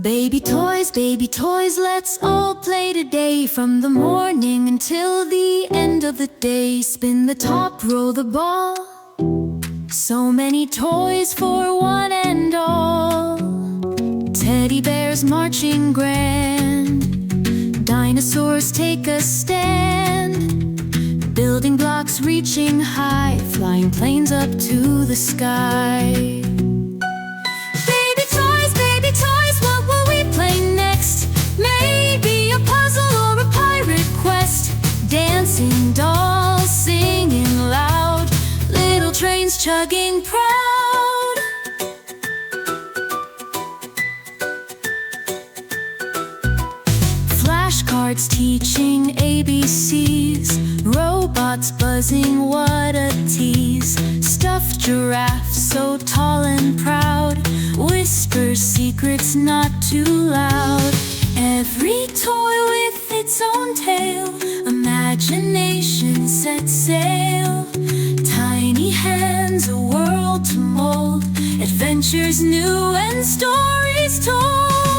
Baby toys, let's all play today. From the morning until the end of the day. Spin the top, roll the ball. So many toys for one and all. Teddy bears marching grand. Dinosaurs take a stand. Building blocks reaching high. Flying planes up to the sky. Baby toys, what will we play next? Maybe a puzzle or a pirate quest. Dancing dolls singing loud. Little trains chugging proud. Flashcards teaching ABCs. Robots buzzing, what a tease. Stuffed giraffes so tall and proud. Whispers secrets not too loud. Every toy with its own tale. Imagination sets sail. Tiny hands, a world to mold. Adventures new and stories told.